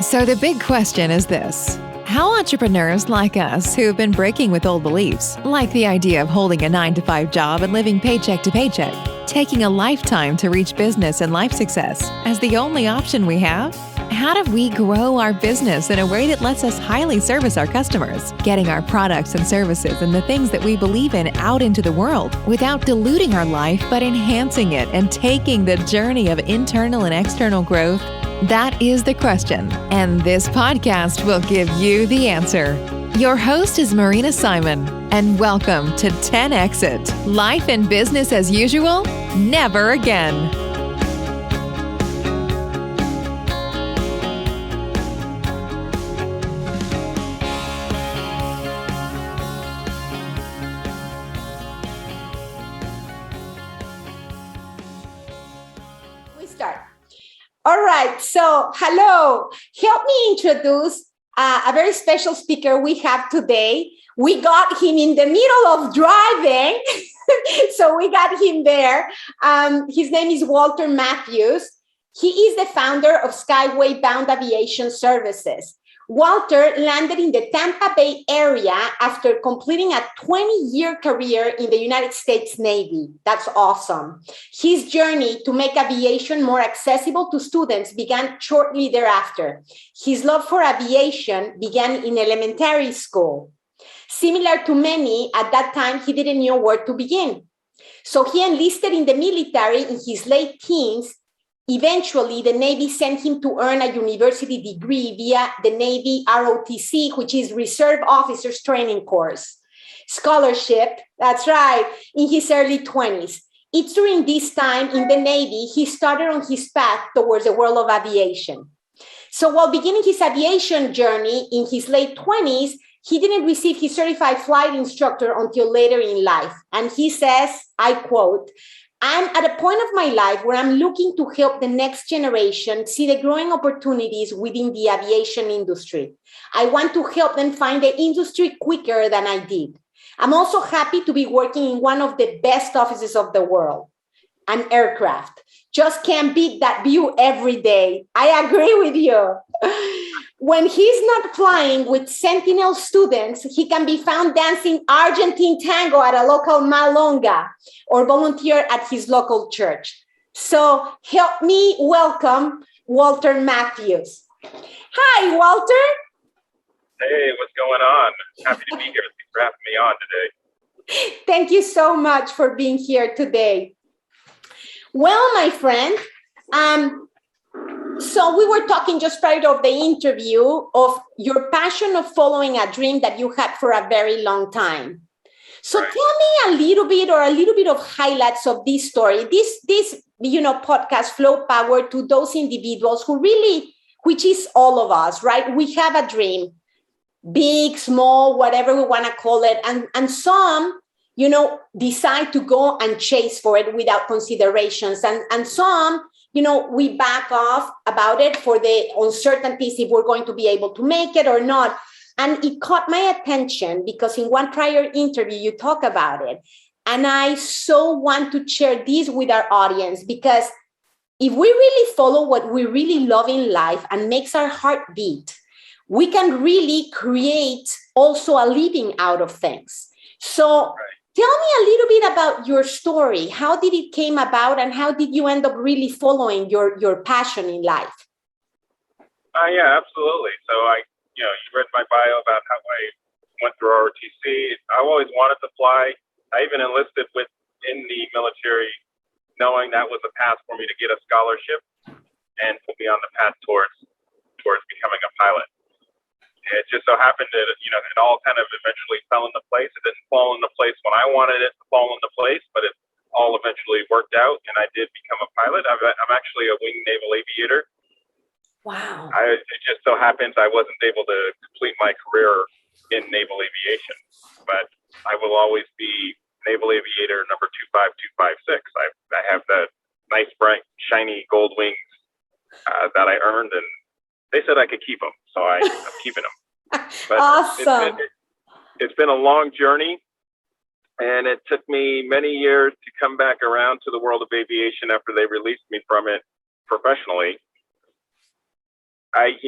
So the big question is this. How entrepreneurs like us who have been breaking with old beliefs, like the idea of holding a 9-to-5 job and living paycheck to paycheck, taking a lifetime to reach business and life success as the only option we have? How do we grow our business in a way that lets us highly service our customers, getting our products and services and the things that we believe in out into the world without diluting our life but enhancing it and taking the journey of internal and external growth? That is the question, and this podcast will give you the answer. Your host is Marina Simon, and welcome to 10 Exit. Life and business as usual? Never again. We start. All right, so hello. Help me introduce a very special speaker we have today. We got him in the middle of driving, so we got him there. His name is Walter Matthews. He is the founder of Skyway Bound Aviation Services. Walter landed in the Tampa Bay area after completing a 20-year career in the United States Navy. That's awesome. His journey to make aviation more accessible to students began shortly thereafter. His love for aviation began in elementary school. Similar to many, at that time, he didn't know where to begin. So he enlisted in the military in his late teens. Eventually, the Navy sent him to earn a university degree via the Navy ROTC, which is Reserve Officers Training Course. Scholarship, that's right, in his early 20s. It's during this time in the Navy, he started on his path towards the world of aviation. So while beginning his aviation journey in his late 20s, he didn't receive his Certified Flight Instructor until later in life. And he says, I quote, "I'm at a point of my life where I'm looking to help the next generation see the growing opportunities within the aviation industry. I want to help them find the industry quicker than I did. I'm also happy to be working in one of the best offices of the world, an aircraft. Just can't beat that view every day." I agree with you. When he's not flying with Sentinel students, he can be found dancing Argentine tango at a local malonga or volunteer at his local church. So help me welcome Walter Matthews. Hi, Walter. Hey, what's going on? Happy to be here. Thanks for having me on today. Thank you so much for being here today. Well, my friend, so we were talking just prior to the interview of your passion of following a dream that you had for a very long time. So Right. tell me a little bit of highlights of this story. This podcast flow power to those individuals who really, which is all of us, right? We have a dream, big, small, whatever we want to call it, and some decide to go and chase for it without considerations, and some we back off about it for the uncertainties if we're going to be able to make it or not. And it caught my attention because in one prior interview, you talk about it. And I so want to share this with our audience, because if we really follow what we really love in life and makes our heart beat, we can really create also a living out of things. So tell me a little bit about your story. How did it came about, and how did you end up really following your passion in life? Yeah, absolutely. So you read my bio about how I went through ROTC. I always wanted to fly. I even enlisted in the military, knowing that was a path for me to get a scholarship and put me on the path towards becoming a pilot. It just so happened that, it all kind of eventually fell into place. It didn't fall into place when I wanted it to fall into place, but it all eventually worked out, and I did become a pilot. I'm actually a wing naval aviator. Wow. It just so happens I wasn't able to complete my career in naval aviation, but I will always be naval aviator number 25256. I have the nice, bright, shiny gold wings that I earned, and they said I could keep them, so I'm keeping them. But awesome. It's been a long journey, and it took me many years to come back around to the world of aviation after they released me from it professionally. I'm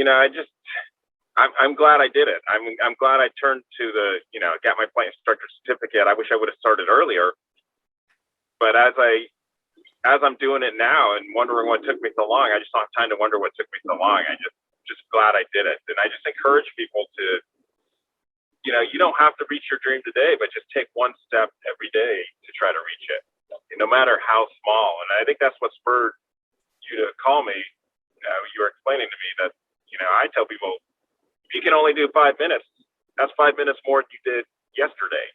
glad I did it. I'm glad I turned to got my flight instructor certificate. I wish I would have started earlier, but as I'm doing it now and wondering what took me so long, I just don't have time to wonder what took me so long. I just glad I did it. And I just encourage people to, you don't have to reach your dream today, but just take one step every day to try to reach it, no matter how small. And I think that's what spurred you to call me. You were explaining to me that, I tell people, if you can only do 5 minutes, that's 5 minutes more than you did yesterday.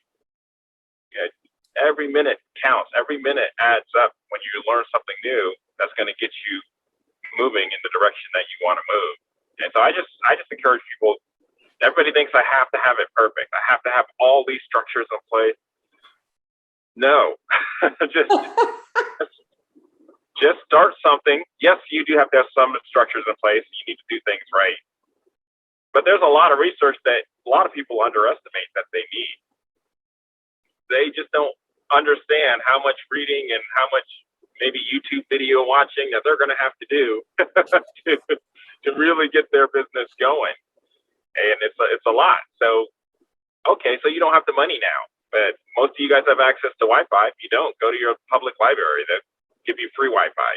Every minute counts. Every minute adds up when you learn something new that's going to get you moving in the direction that you want to move. And so I just encourage people. Everybody thinks I have to have it perfect. I have to have all these structures in place. No, just start something. Yes, you do have to have some structures in place. You need to do things right. But there's a lot of research that a lot of people underestimate that they need. They just don't understand how much reading and how much maybe YouTube video watching that they're going to have to do to really get their business going. And it's a lot. So, okay, so you don't have the money now, but most of you guys have access to Wi-Fi. If you don't, go to your public library that give you free Wi-Fi.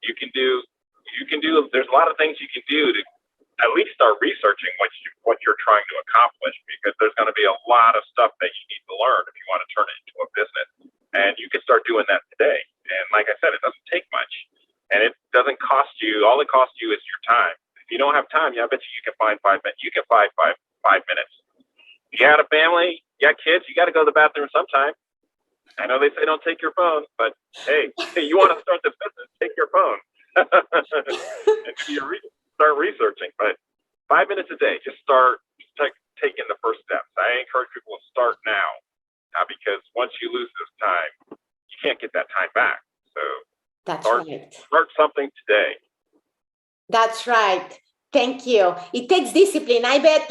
You can do, there's a lot of things you can do to at least start researching what you're trying to accomplish, because there's going to be a lot of stuff that you need to learn if you want to turn it into a business. And you can start doing that today. And like I said, it doesn't take much, and it doesn't cost you. All it costs you is your time. If you don't have time, I bet you can find 5 minutes. You can find five minutes. If you had a family, you got kids, you got to go to the bathroom sometime. I know they say don't take your phone, but hey, you want to start this business, take your phone and start researching. But 5 minutes a day, just start taking the first steps. I encourage people to start now, because once you lose this time, you can't get that time back. So start something today. That's right. Thank you. It takes discipline. I bet,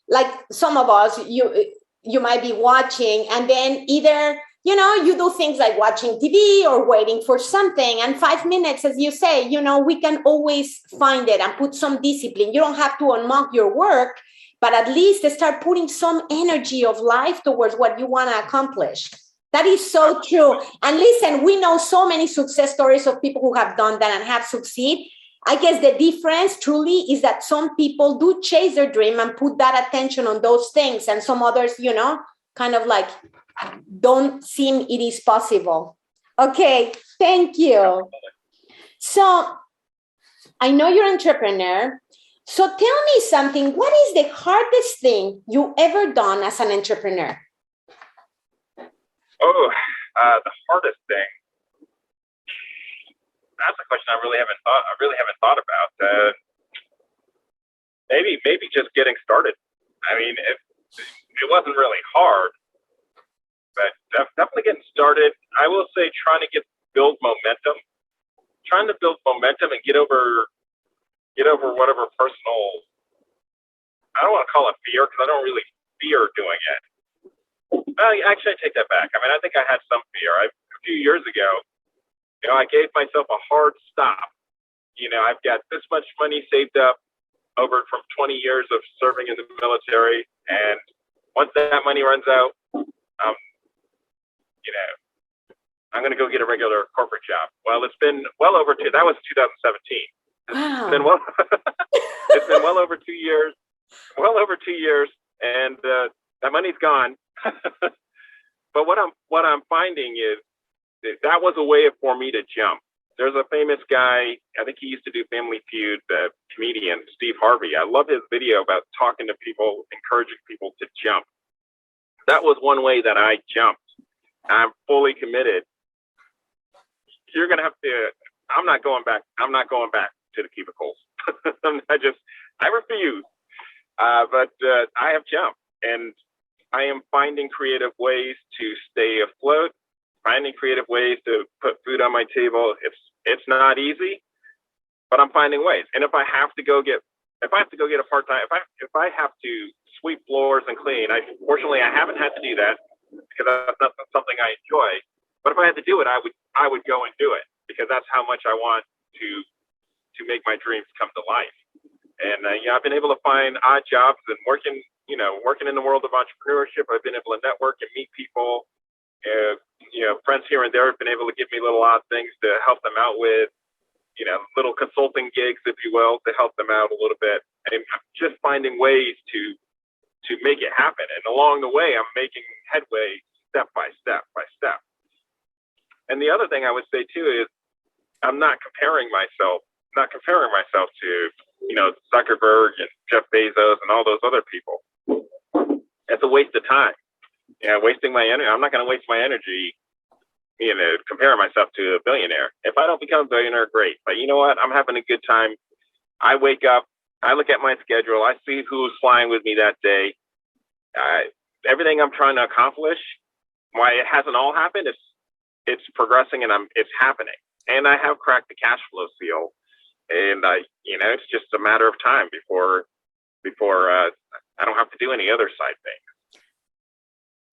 like some of us, you might be watching, and then either, you do things like watching TV or waiting for something. And 5 minutes, as you say, we can always find it and put some discipline. You don't have to unmark your work, but at least start putting some energy of life towards what you want to accomplish. That is so true. And listen, we know so many success stories of people who have done that and have succeeded. I guess the difference truly is that some people do chase their dream and put that attention on those things. And some others, kind of like don't seem it is possible. Okay, thank you. So I know you're an entrepreneur. So tell me something. What is the hardest thing you ever done as an entrepreneur? The hardest thing. That's a question I really haven't thought about. Maybe just getting started. I mean, it wasn't really hard, but definitely getting started. I will say trying to build momentum and get over whatever personal, I don't want to call it fear, because I don't really fear doing it. Actually, I take that back. I mean, I think I had some fear. A few years ago, I gave myself a hard stop. I've got this much money saved up over from 20 years of serving in the military. And once that money runs out, I'm going to go get a regular corporate job. Well, it's been well over that was 2017. Wow. It's been well over 2 years, and that money's gone. But what I'm finding is that was a way for me to jump. There's a famous guy, I think he used to do Family Feud, the comedian, Steve Harvey. I love his video about talking to people, encouraging people to jump. That was one way that I jumped. I'm fully committed. You're going to have to, I'm not going back to the cubicles. I refuse. But I have jumped, and I am finding creative ways to stay afloat, finding creative ways to put food on my table. It's not easy, but I'm finding ways. And if I have to go get a part-time, if I have to sweep floors and clean, fortunately I haven't had to do that because that's not something I enjoy. But if I had to do it, I would go and do it, because that's how much I want to make my dreams come to life. And I've been able to find odd jobs and working in the world of entrepreneurship. I've been able to network and meet people. Friends here and there have been able to give me little odd things to help them out with, little consulting gigs, if you will, to help them out a little bit, and just finding ways to make it happen. And along the way, I'm making headway step by step by step. And the other thing I would say too is I'm not comparing myself to, Zuckerberg and Jeff Bezos and all those other people. It's a waste of time. Wasting my energy. I'm not going to waste my energy, comparing myself to a billionaire. If I don't become a billionaire, great. But you know what? I'm having a good time. I wake up, I look at my schedule, I see who's flying with me that day. Everything I'm trying to accomplish, why it hasn't all happened, it's progressing and it's happening. And I have cracked the cash flow seal, and it's just a matter of time before I don't have to do any other side things.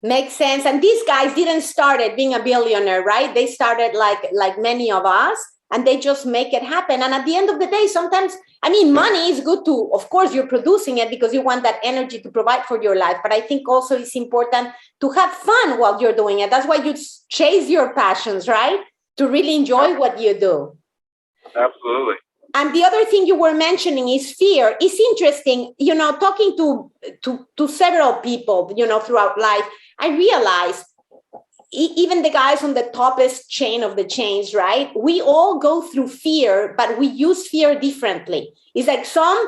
Makes sense. And these guys didn't start at being a billionaire, right? They started like many of us, and they just make it happen. And at the end of the day, sometimes, money is good too. Of course, you're producing it because you want that energy to provide for your life. But I think also it's important to have fun while you're doing it. That's why you chase your passions, right? To really enjoy what you do. Absolutely. And the other thing you were mentioning is fear. It's interesting, talking to several people, throughout life, I realized even the guys on the toppest chain of the chains, right? We all go through fear, but we use fear differently. It's like some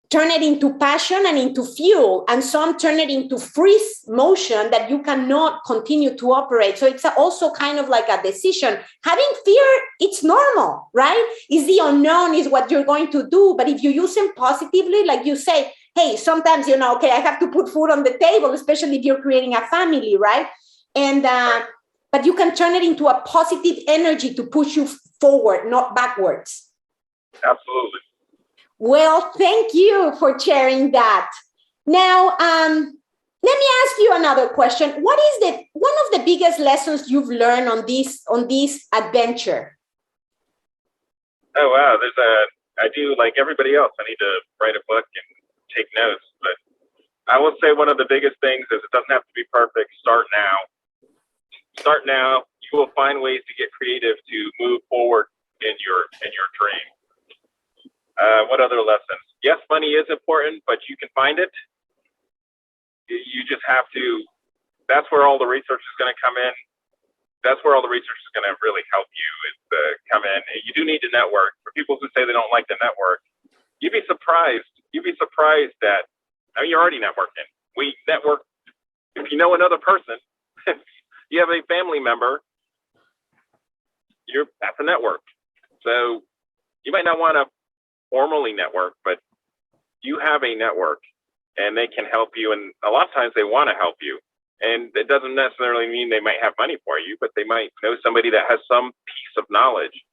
turn it into passion and into fuel, and some turn it into freeze motion that you cannot continue to operate. So it's also kind of like a decision. Having fear, it's normal, right? It's the unknown is what you're going to do. But if you use them positively, like you say, hey, sometimes, okay, I have to put food on the table, especially if you're creating a family, right? And but you can turn it into a positive energy to push you forward, not backwards. Absolutely. Well, thank you for sharing that. Now, let me ask you another question. What is one of the biggest lessons you've learned on this adventure? Oh, wow. I do like everybody else. I need to write a book and take notes. But I will say one of the biggest things is it doesn't have to be perfect. Start now. Start now. You will find ways to get creative to move forward in your dream. What other lessons? Yes, money is important, but you can find it. You just have to. That's where all the research is going to come in. That's where all the research is going to really help you come in. You do need to network. For people who say they don't like to network, you'd be surprised. You'd be surprised that you're already networking. We network. If you know another person, if you have a family member, that's a network. So you might not want to formally network, but you have a network and they can help you. And a lot of times they want to help you. And it doesn't necessarily mean they might have money for you, but they might know somebody that has some piece of knowledge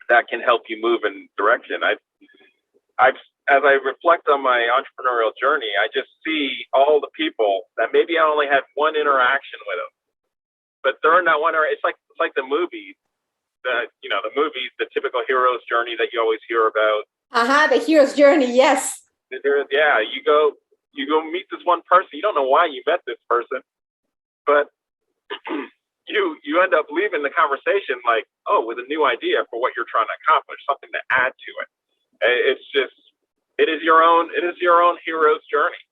that can help you move in direction. As I reflect on my entrepreneurial journey, I just see all the people that maybe I only had one interaction with them, but during that one, it's like the movies. The typical hero's journey that you always hear about. The hero's journey, yes. Yeah, you go meet this one person. You don't know why you met this person, but you end up leaving the conversation with a new idea for what you're trying to accomplish, something to add to it. It is your own hero's journey.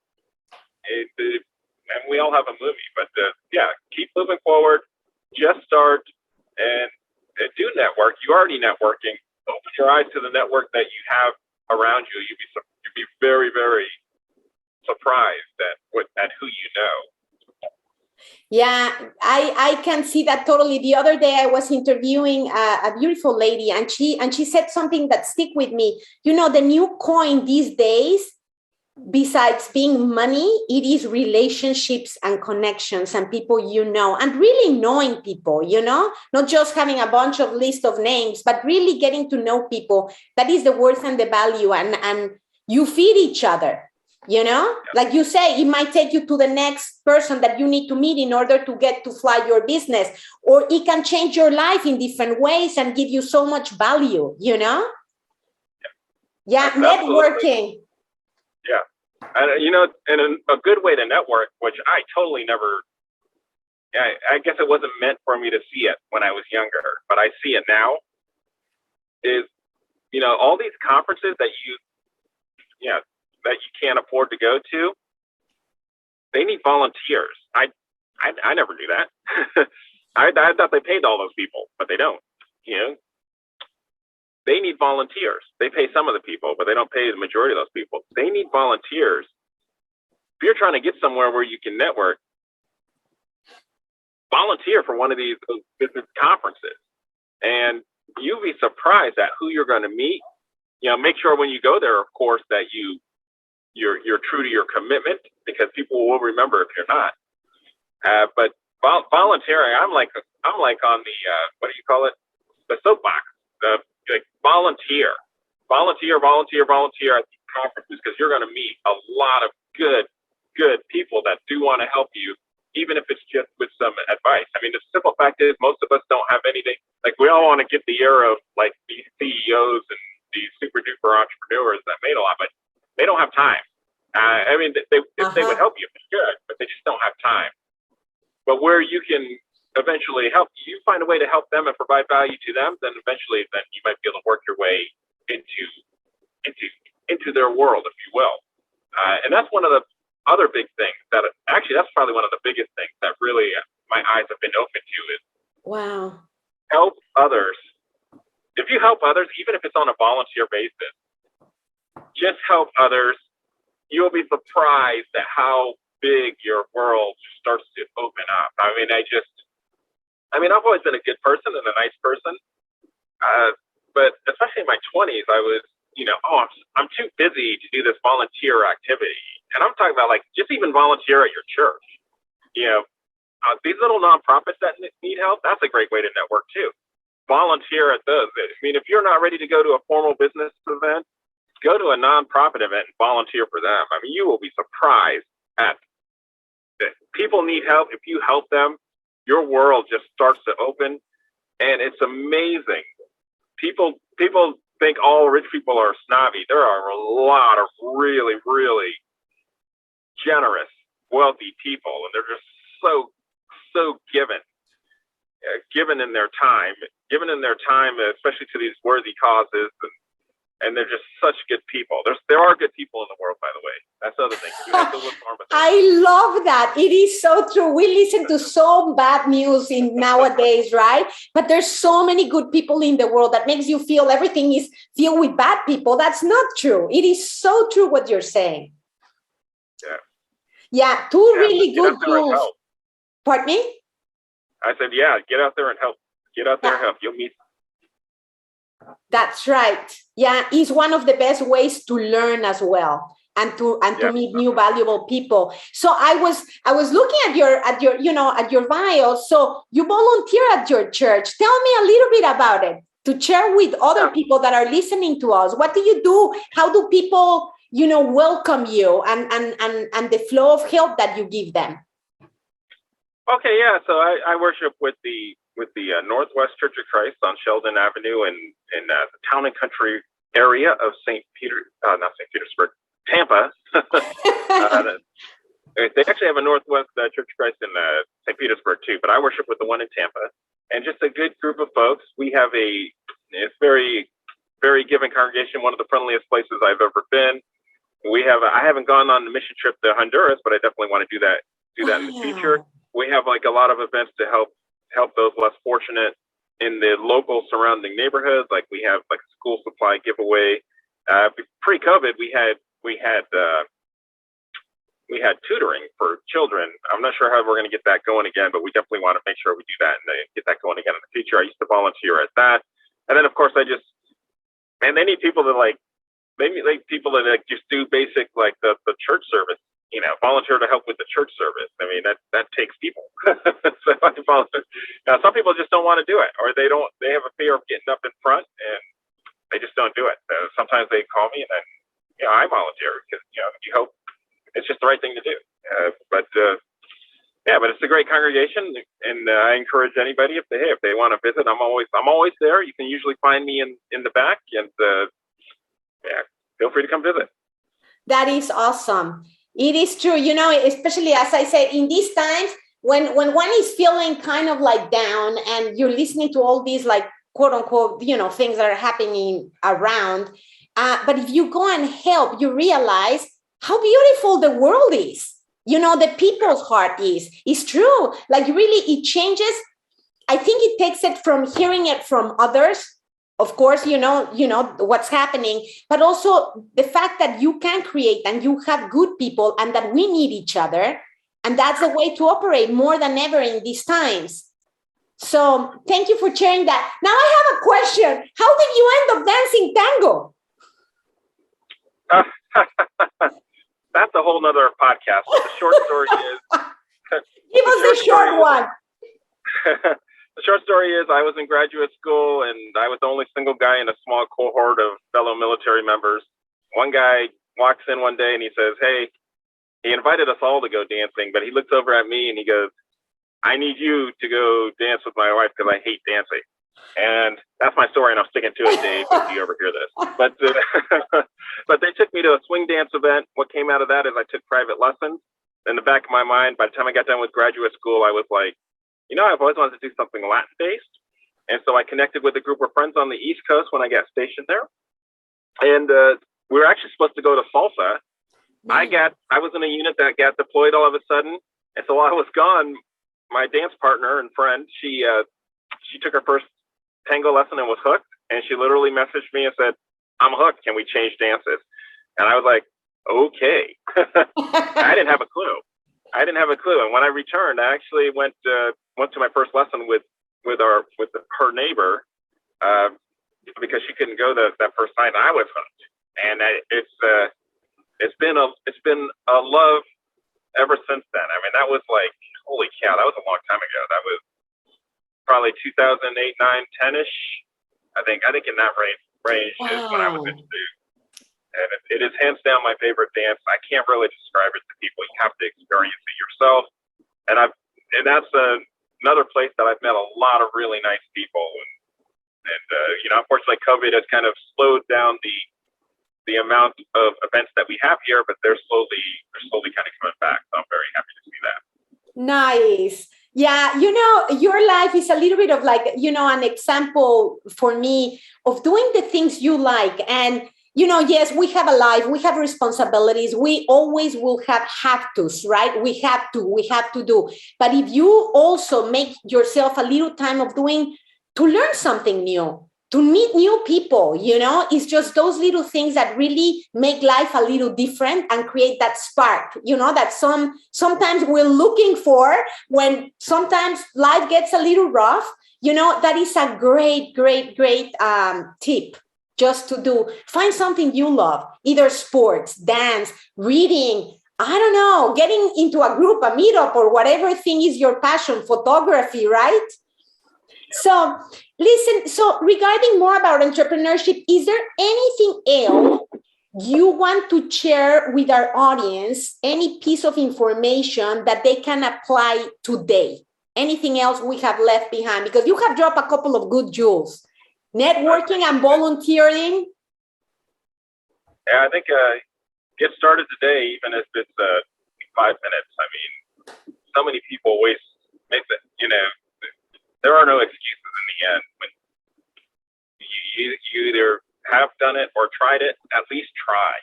And we all have a movie, but keep moving forward. Just start and do network. You're already networking. Open your eyes to the network that you have around you. You'd be very, very surprised at who you know. Yeah, I can see that totally. The other day I was interviewing a beautiful lady, and she said something that stick with me. The new coin these days, besides being money, it is relationships and connections and people and really knowing people, not just having a bunch of list of names, but really getting to know people. That is the worth and the value, and you feed each other, like you say, it might take you to the next person that you need to meet in order to get to fly your business, or it can change your life in different ways and give you so much value, Yeah, networking. Yeah. And, and a good way to network, which I totally never, I guess it wasn't meant for me to see it when I was younger, but I see it now, is, all these conferences that that you can't afford to go to, they need volunteers. I never knew that. I thought they paid all those people, but they don't. They need volunteers. They pay some of the people, but they don't pay the majority of those people. They need volunteers. If you're trying to get somewhere where you can network, volunteer for one of these business conferences, and you'll be surprised at who you're going to meet. Make sure when you go there, of course, that you're true to your commitment, because people will remember if you're not. But volunteering, I'm like on the what do you call it? The soapbox. Like volunteer at these conferences, because you're going to meet a lot of good people that do want to help you, even if it's just with some advice. I mean, the simple fact is, most of us don't have anything. Like, we all want to get the ear of like these CEOs and these super duper entrepreneurs that made a lot, but they don't have time. I mean, if they would help you, they should, but they just don't have time. But where you can eventually help, you find a way to help them and provide value to them, then eventually you might be able to work your way into their world, if you will. And that's one of the other big things that's probably one of the biggest things that really my eyes have been open to is, wow, help others. If you help others, even if it's on a volunteer basis, just help others. You'll be surprised at how big your world starts to open up. I mean, I've always been a good person and a nice person, but especially in my 20s, I was, I'm too busy to do this volunteer activity. And I'm talking about like just even volunteer at your church. These little nonprofits that need help, that's a great way to network too. Volunteer at those. I mean, if you're not ready to go to a formal business event, go to a nonprofit event and volunteer for them. I mean, you will be surprised at that people need help. If you help them, your world just starts to open, and it's amazing. People think all rich people are snobby. There are a lot of really, really generous, wealthy people, and they're just so given in their time, especially to these worthy causes, and they're just such good people. There are good people in the world, by the way. That's the other thing. You have to look for them. I love that. It is so true. We listen to so bad news in nowadays, right? But there's so many good people in the world that makes you feel everything is filled with bad people. That's not true. It is so true what you're saying. Yeah, really good tools. Pardon me? I said, get out there and help. Get out there and help. You'll meet. That's right. Yeah, it's one of the best ways to learn as well, and to meet new valuable people. So I was looking at your bio. So you volunteer at your church. Tell me a little bit about it to share with other people that are listening to us. What do you do? How do people, welcome you and the flow of help that you give them? Okay, yeah. So I worship with the Northwest Church of Christ on Sheldon Avenue in the Town and Country area of not St. Petersburg, Tampa. They actually have a Northwest Church of Christ in St. Petersburg too, but I worship with the one in Tampa, and just a good group of folks. We have it's very, very giving congregation, one of the friendliest places I've ever been. I haven't gone on the mission trip to Honduras, but I definitely want to do that in the future. We have like a lot of events to help those less fortunate in the local surrounding neighborhoods. Like we have like a school supply giveaway. Pre-COVID, we had tutoring for children. I'm not sure how we're going to get that going again, but we definitely want to make sure we do that and get that going again in the future. I used to volunteer at that, and then of course they need people to just do basic like the church service. Volunteer to help with the church service. I mean, that takes people. So I volunteer. Now, some people just don't want to do it, or they have a fear of getting up in front, and they just don't do it. Sometimes they call me, and then, I volunteer because, you hope it's just the right thing to do. But it's a great congregation, and I encourage anybody if they want to visit. I'm always there. You can usually find me in the back, and feel free to come visit. That is awesome. It is true, especially as I said, in these times when one is feeling kind of like down and you're listening to all these like quote unquote, things that are happening around. But if you go and help, you realize how beautiful the world is. The people's heart is. It's true. Like really, it changes. I think it takes it from hearing it from others. Of course, you know what's happening, but also the fact that you can create and you have good people and that we need each other. And that's the way to operate more than ever in these times. So thank you for sharing that. Now I have a question. How did you end up dancing tango? That's a whole nother podcast. The short story is... Give us the short one. The short story is I was in graduate school and I was the only single guy in a small cohort of fellow military members. One guy walks in one day and he says, hey, he invited us all to go dancing, but he looks over at me and he goes, I need you to go dance with my wife because I hate dancing. And that's my story, and I'm sticking to it, Dave, if you ever hear this. But but they took me to a swing dance event. What came out of that is I took private lessons. In the back of my mind, by the time I got done with graduate school, I was like, I've always wanted to do something Latin-based. And so I connected with a group of friends on the East Coast when I got stationed there. And we were actually supposed to go to salsa. I was in a unit that got deployed all of a sudden. And so while I was gone, my dance partner and friend, she took her first tango lesson and was hooked. And she literally messaged me and said, I'm hooked. Can we change dances? And I was like, okay. I didn't have a clue. And when I returned, I actually went to my first lesson with her neighbor because she couldn't go that first night. And I was hooked. And it's been a love ever since then. I mean, that was like, holy cow, that was a long time ago. That was probably 2008, 9, 10-ish. I think in that range Wow. is when I was introduced. And it is hands down my favorite dance. I can't really describe it to people. You have to experience it yourself. And that's another place that I've met a lot of really nice people. And unfortunately, COVID has kind of slowed down the amount of events that we have here, but they're slowly kind of coming back. So I'm very happy to see that. Nice. Yeah, your life is a little bit of like, an example for me of doing the things you like. And yes, we have a life, we have responsibilities, we always will have tos, right? We have to do. But if you also make yourself a little time of to learn something new, to meet new people, it's just those little things that really make life a little different and create that spark, that sometimes we're looking for when sometimes life gets a little rough, that is a great tip. Just to find something you love, either sports, dance, reading, I don't know, getting into a group, a meetup, or whatever thing is your passion, photography, right? So listen, regarding more about entrepreneurship, is there anything else you want to share with our audience? Any piece of information that they can apply today? Anything else we have left behind? Because you have dropped a couple of good jewels. Networking and volunteering. Yeah, I think get started today, even if it's 5 minutes. I mean, so many people waste. There are no excuses in the end. When you either have done it or tried it, at least try.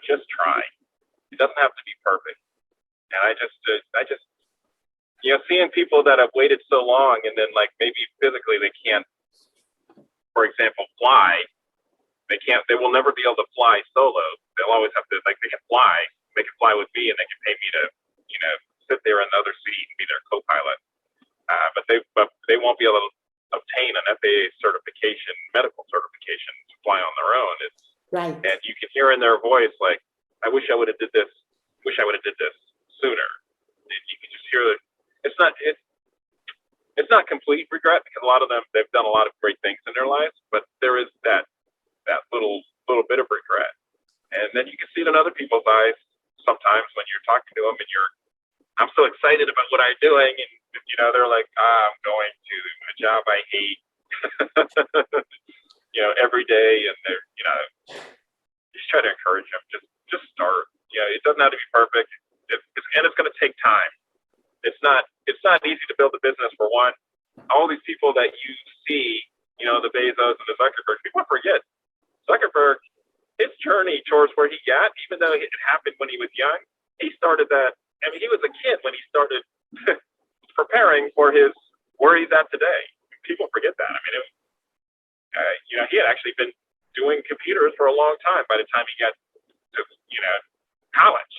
Just try. It doesn't have to be perfect. And I just seeing people that have waited so long and then like maybe physically they can't, for example, fly. They will never be able to fly solo. They'll always have to, they can fly with me and they can pay me to, sit there in the other seat and be their co-pilot. But they won't be able to obtain an FAA certification, medical certification to fly on their own. It's right. And you can hear in their voice, like, I wish I would have did this. Wish I would have did this sooner. And you can just hear that it's not complete regret because a lot of them, they've done a lot of great things in their lives, but there is that little bit of regret. And then you can see it in other people's eyes sometimes when you're talking to them and I'm so excited about what I'm doing. And, they're like, I'm going to a job I hate, every day. And they're, just try to journey towards where he got, even though it happened when he was young. He started that. I mean, he was a kid when he started preparing for where he's at today. People forget that. I mean, he had actually been doing computers for a long time by the time he got to, college.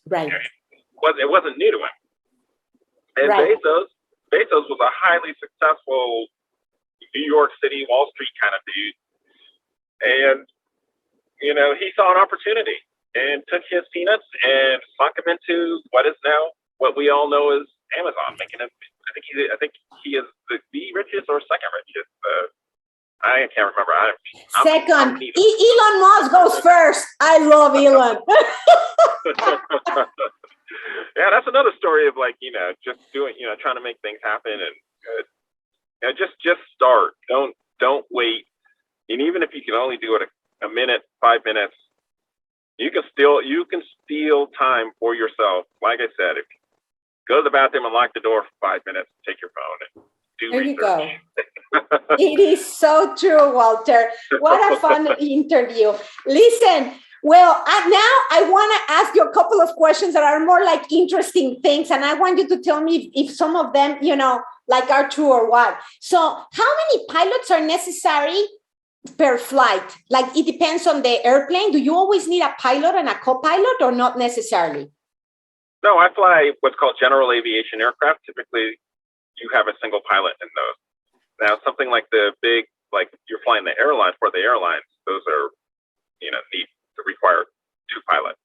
Right. It wasn't new to him. And right. Bezos was a highly successful New York City, Wall Street kind of dude. And, he saw an opportunity and took his peanuts and sunk them into what we all know as Amazon, making him, I think he is the richest or second richest. I can't remember. Second. Elon Musk goes first. I love Elon. Yeah, that's another story of just doing, trying to make things happen and just start. Don't wait. And even if you can only do it a minute, 5 minutes, you can steal time for yourself. Like I said, if you go to the bathroom and lock the door for 5 minutes, take your phone and do there research. You go. It is so true, Walter. What a fun interview. Listen, well, now I want to ask you a couple of questions that are more like interesting things. And I want you to tell me if some of them, are true or what. So how many pilots are necessary per flight? Like, it depends on the airplane. Do you always need a pilot and a co-pilot or not necessarily? No, I fly what's called general aviation aircraft. Typically, you have a single pilot in those. Now, something like you're flying the airlines, those are, need to require 2 pilots.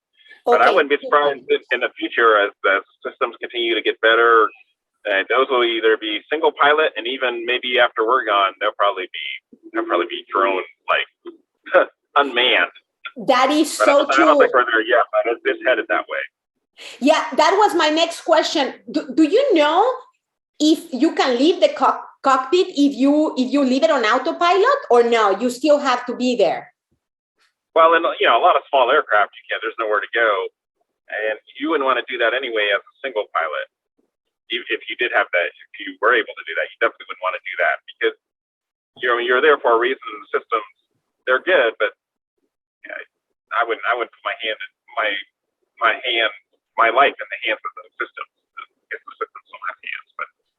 Okay. But I wouldn't be surprised in the future as the systems continue to get better. And those will either be single pilot, and even maybe after we're gone, they'll probably be drone unmanned. That is but so true. I don't think we're there yet, but it's headed that way. Yeah, that was my next question. Do you know if you can leave the cockpit if you leave it on autopilot, or no? You still have to be there. Well, in a lot of small aircraft, you can't. There's nowhere to go, and you wouldn't want to do that anyway as a single pilot. If you did have that, if you were able to do that, you definitely wouldn't want to do that because you're there for a reason. The systems, they're good, but I wouldn't put my life in the hands of the systems. If the systems don't have hands,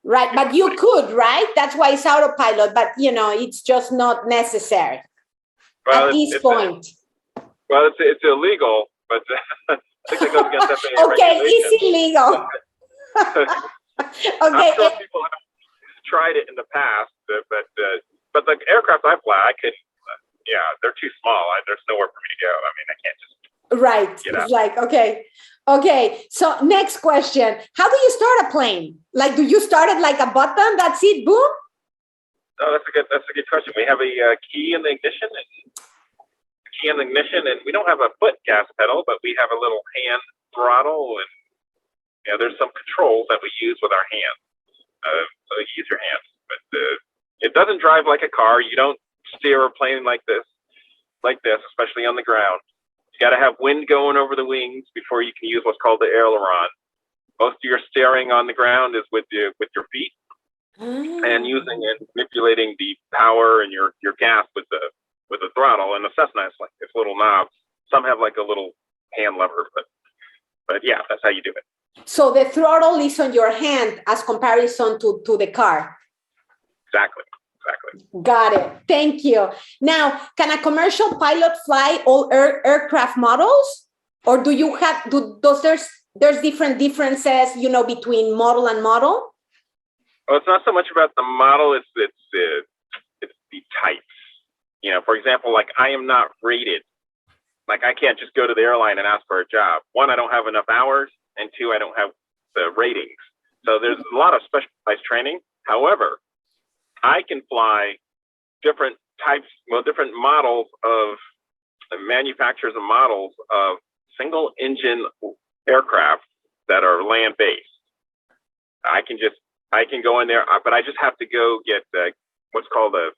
right, but you could, right? That's why it's autopilot, but it's just not necessary at this point. It's illegal, but I think it goes against FAA okay, regulations. It's illegal. Okay. I'm sure people have tried it in the past, but the aircraft I fly, I couldn't. They're too small. There's nowhere for me to go. I mean, I can't just. Right. It's like, okay. So next question: how do you start a plane? Like, do you start it like a button? That's it. Boom. No, that's a good question. We have a key in the ignition, and we don't have a foot gas pedal, but we have a little hand throttle, and there's some controls that we use with our hands. So you use your hands, but it doesn't drive like a car. You don't steer a plane like this, especially on the ground. You got to have wind going over the wings before you can use what's called the aileron. Most of your steering on the ground is with your feet, and using and manipulating the power and your gas with the throttle. And the Cessna is like this little knob. Some have like a little hand lever, but yeah, that's how you do it. So the throttle is on your hand as comparison to the car. Exactly. Got it. Thank you. Now, can a commercial pilot fly all aircraft models, or there's different differences, between model and model? Well, it's not so much about the model; it's the types. For example, like I am not rated. Like I can't just go to the airline and ask for a job. 1, I don't have enough hours, and 2, I don't have the ratings. So there's a lot of specialized training. However, I can fly different models of manufacturers and models of single engine aircraft that are land based. I can go in there, but I just have to go get what's called a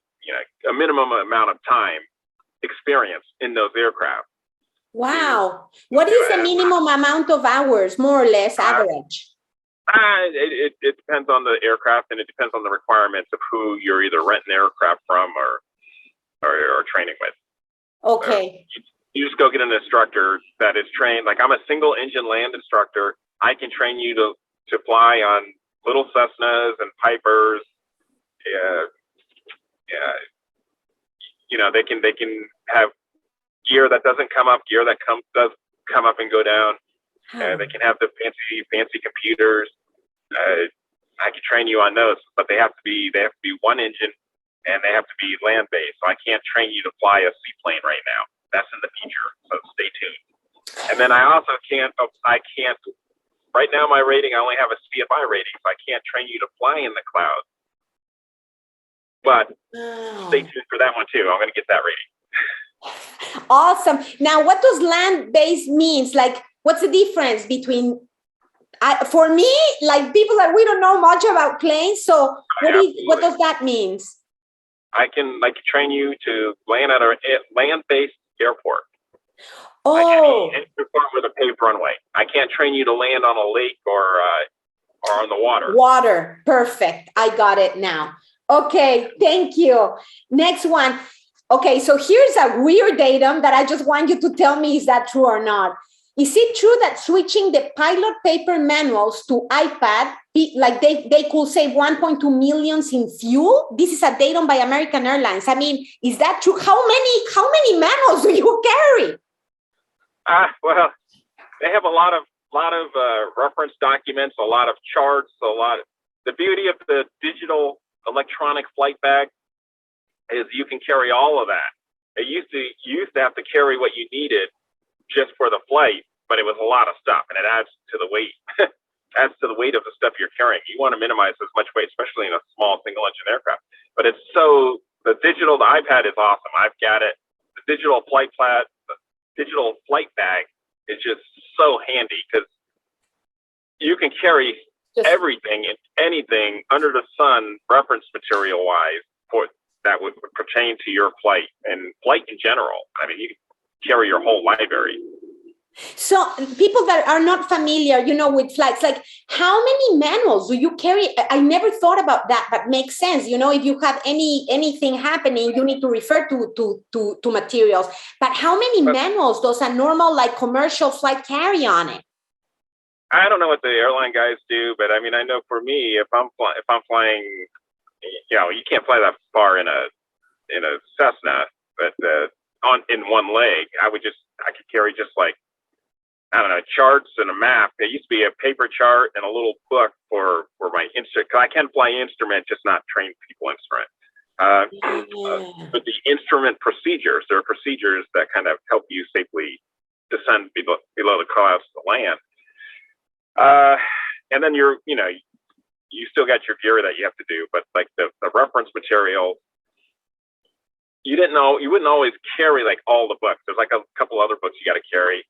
minimum amount of time experience in those aircraft. Wow. What is the minimum amount of hours, more or less, average? It depends on the aircraft, and it depends on the requirements of who you're either renting the aircraft from or training with. Okay. You just go get an instructor that is trained. Like I'm a single engine land instructor. I can train you to fly on little Cessnas and Pipers. They can have gear that doesn't come up, gear that does come up and go down. They can have the fancy computers. I can train you on those, but they have to be one engine, and they have to be land based. So I can't train you to fly a seaplane right now. That's in the future. So stay tuned. And then I also can't. Right now, my rating, I only have a CFI rating, so I can't train you to fly in the clouds. But stay tuned for that one too. I'm going to get that rating. Awesome. Now, what does land-based means? Like, what's the difference between? For me, like people that we don't know much about planes. So, what does that mean? I can train you to land at a land-based airport. Oh. I can perform with a paved runway. I can't train you to land on a lake or on the water. Water. Perfect. I got it now. Okay. Thank you. Next one. Okay. So here's a weird datum that I just want you to tell me, is that true or not? Is it true that switching the pilot paper manuals to iPad, like they could save 1.2 million in fuel? This is a datum by American Airlines. I mean, is that true? How many manuals do you carry? Well, they have a lot of reference documents, a lot of charts, the beauty of the digital electronic flight bag is you can carry all of that. You used to have to carry what you needed just for the flight, but it was a lot of stuff, and it adds to the weight. Adds to the weight of the stuff you're carrying. You want to minimize as much weight, especially in a small single-engine aircraft. But the iPad is awesome. I've got it. The digital flight bag is just so handy because you can carry everything and anything under the sun, reference material wise, that would pertain to your flight and flight in general. I mean, you can carry your whole library. So people that are not familiar, with flights, like how many manuals do you carry? I never thought about that, but makes sense. If you have anything happening, you need to refer to materials. But how many manuals does a normal commercial flight carry on it? I don't know what the airline guys do, but I mean, I know for me, if I'm flying, you can't fly that far in a Cessna, but in one leg, I could carry just charts and a map. It used to be a paper chart and a little book for my instrument, because I can fly instrument, just not train people instrument. But the instrument procedures, there are procedures that kind of help you safely descend below the clouds to land. And then you still got your gear that you have to do, but like the reference material, you wouldn't always carry all the books. There's a couple other books you got to carry.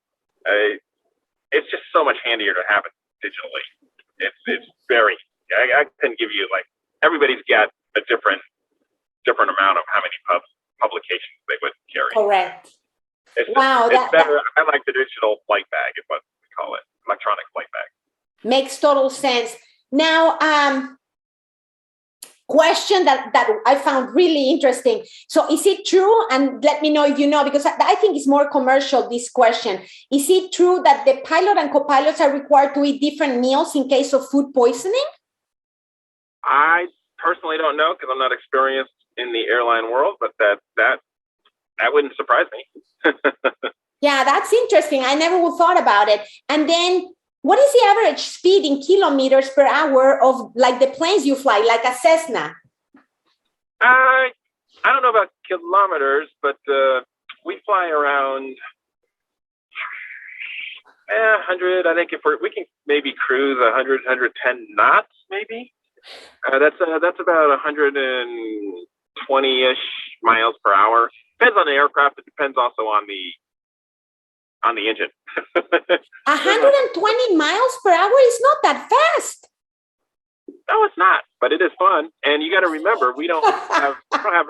It's just so much handier to have it digitally. It's very. I couldn't give you everybody's got a different amount of how many publications they would carry. Correct. It's better. I like the digital flight bag, is what we call it, electronic flight bag. Makes total sense. Now, question that I found really interesting. So is it true, and let me know if you know, because I think it's more commercial, this question. Is it true that the pilot and co-pilots are required to eat different meals in case of food poisoning? I personally don't know because I'm not experienced in the airline world, but that wouldn't surprise me. Yeah, that's interesting. I never would thought about it. And then what is the average speed in kilometers per hour of the planes you fly, like a Cessna? I don't know about kilometers, but we fly around 100. I think we can maybe cruise 100, 110 knots, maybe. That's about 120-ish miles per hour. Depends on the aircraft. It depends also on the engine. 120 miles per hour is not that fast. No, it's not, but it is fun. And you got to remember, I don't have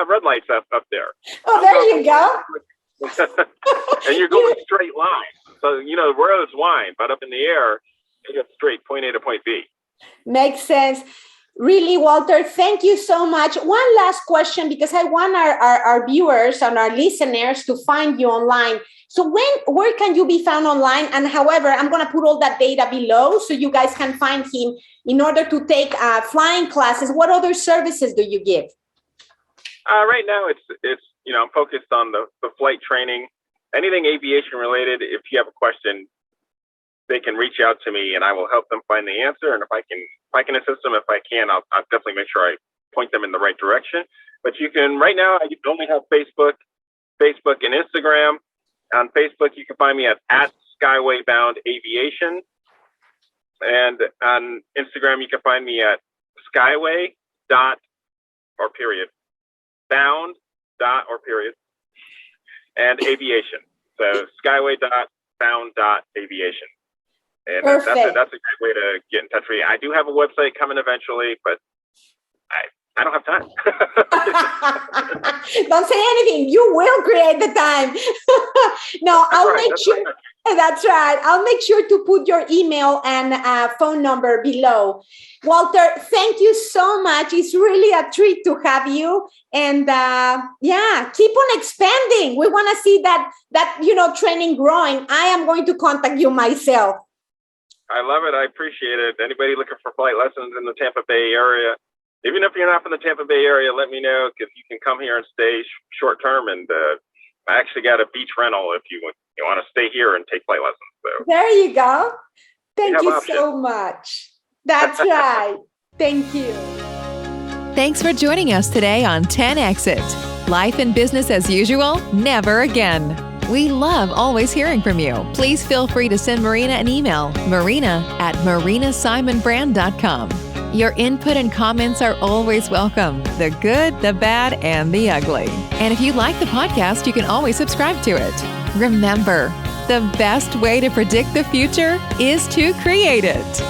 red lights up there. Oh, there you go. And you're going straight line. So, roads wind, but up in the air, you go straight point A to point B. Makes sense. Really, Walter, thank you so much. One last question, because I want our viewers and our listeners to find you online. So where can you be found online? And however, I'm going to put all that data below so you guys can find him in order to take flying classes. What other services do you give? Right now, it's I'm focused on the flight training, anything aviation related. If you have a question, they can reach out to me and I will help them find the answer. And if I can assist them, if I can, I'll definitely make sure I point them in the right direction. But you can, right now, I only have Facebook and Instagram. On Facebook, you can find me at Skyway Bound Aviation. And on Instagram, you can find me at Skyway bound and aviation. So Skyway bound aviation. And that's a great way to get in touch with me. I do have a website coming eventually, but I don't have time. Don't say anything. You will create the time. No, I'll make sure. That's right. I'll make sure to put your email and phone number below. Walter, thank you so much. It's really a treat to have you. And keep on expanding. We want to see that training growing. I am going to contact you myself. I love it. I appreciate it. Anybody looking for flight lessons in the Tampa Bay area, even if you're not from the Tampa Bay area, let me know, because you can come here and stay short term. And I actually got a beach rental if you want to stay here and take flight lessons. So there you go. Thank you so much. That's right. Thank you. Thanks for joining us today on 10 Exit. Life and business as usual, never again. We love always hearing from you. Please feel free to send Marina an email, marina@marinasimonbrand.com. Your input and comments are always welcome, the good, the bad, and the ugly. And if you like the podcast, you can always subscribe to it. Remember, the best way to predict the future is to create it.